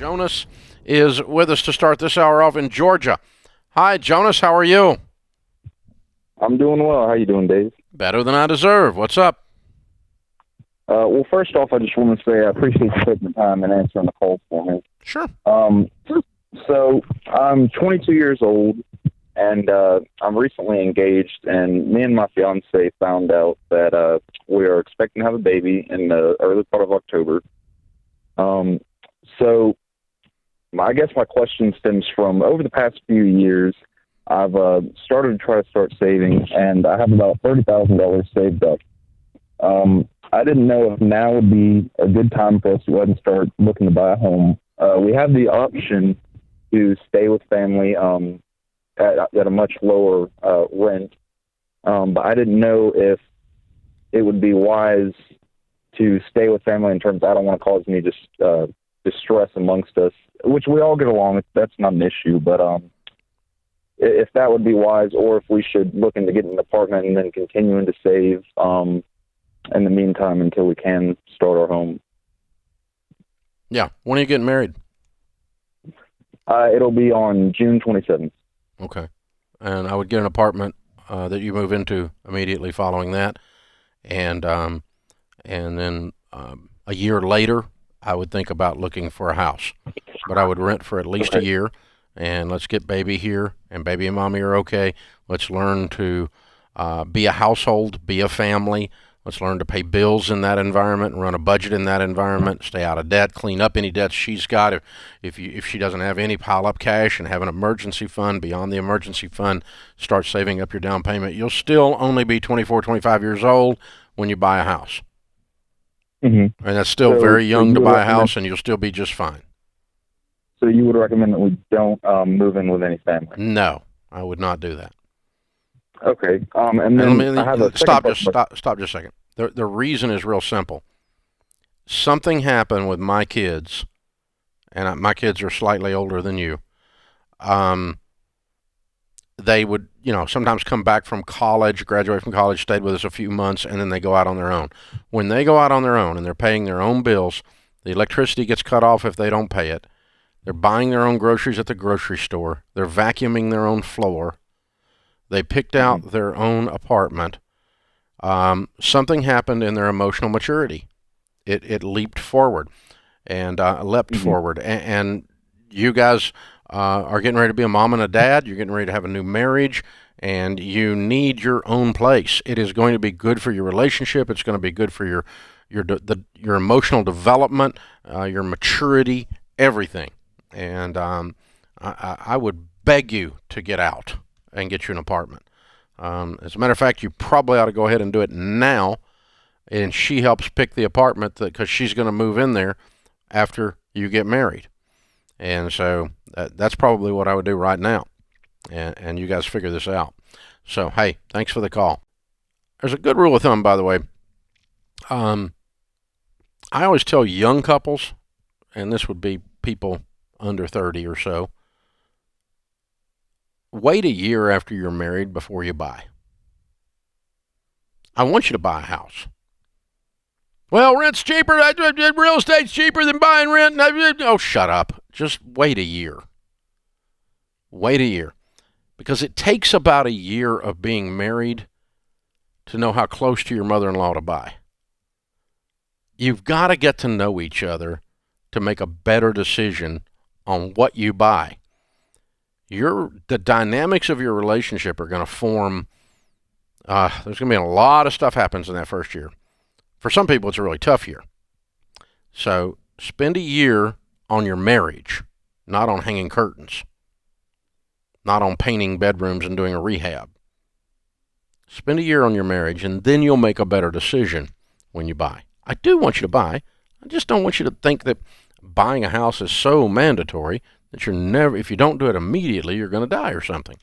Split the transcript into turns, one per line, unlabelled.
Jonas is with us to start this hour off in Georgia. Hi, Jonas. How are you?
I'm doing well. How you doing, Dave?
Better than I deserve. What's up?
Well, first off, I just want to say I appreciate you taking the time and answering the call for me.
Sure.
So I'm 22 years old, and I'm recently engaged, and me and my fiance found out that we are expecting to have a baby in the early part of October. So I guess my question stems from over the past few years, I've started to start saving, and I have about $30,000 saved up. I didn't know if now would be a good time for us to go ahead and start looking to buy a home. We have the option to stay with family at a much lower rent, but I didn't know if it would be wise to stay with family in terms I don't want to cause any distress amongst us, which we all get along with. That's not an issue, but if that would be wise, or if we should look into getting an apartment and then continuing to save in the meantime until we can start our home.
Yeah. When are you getting married?
It'll be on June 27th.
Okay. And I would get an apartment that you move into immediately following that. And then a year later, I would think about looking for a house. But I would rent for at least a year. And let's get baby here, and baby and mommy are okay. Let's learn to be a household, be a family. Let's learn to pay bills in that environment and run a budget in that environment, stay out of debt, clean up any debts she's got. If she doesn't have any, pile up cash and have an emergency fund. Beyond the emergency fund, start saving up your down payment. You'll still only be 24, 25 years old when you buy a house.
Mm-hmm.
And that's still very young to buy a house, and you'll still be just fine.
So you would recommend that we don't move in with any family?
No, I would not do that.
Okay. And then I have a
stop just a second. The reason is real simple. Something happened with my kids, and my kids are slightly older than you. They would, sometimes come back from college, graduate from college, stayed with us a few months, and then they go out on their own. When they go out on their own and they're paying their own bills, the electricity gets cut off if they don't pay it. They're buying their own groceries at the grocery store. They're vacuuming their own floor. They picked out their own apartment. Something happened in their emotional maturity. It leaped forward and leapt forward. And you guys are getting ready to be a mom and a dad. You're getting ready to have a new marriage, and you need your own place. It is going to be good for your relationship. It's going to be good for your emotional development, your maturity, everything. And I would beg you to get out and get you an apartment. As a matter of fact, you probably ought to go ahead and do it now, and she helps pick the apartment because she's going to move in there after you get married. And so that's probably what I would do right now, and you guys figure this out. So, hey, thanks for the call. There's a good rule of thumb, by the way. I always tell young couples, and this would be people under 30 or so, wait a year after you're married before you buy. I want you to buy a house. Well, rent's cheaper. Real estate's cheaper than buying rent. Oh, shut up. Just wait a year. Wait a year. Because it takes about a year of being married to know how close to your mother-in-law to buy. You've got to get to know each other to make a better decision on what you buy. The dynamics of your relationship are going to form. There's going to be a lot of stuff happens in that first year. For some people, it's a really tough year. So spend a year on your marriage, not on hanging curtains, not on painting bedrooms and doing a rehab. Spend a year on your marriage, and then you'll make a better decision when you buy. I do want you to buy. I just don't want you to think that buying a house is so mandatory that if you don't do it immediately, you're going to die or something.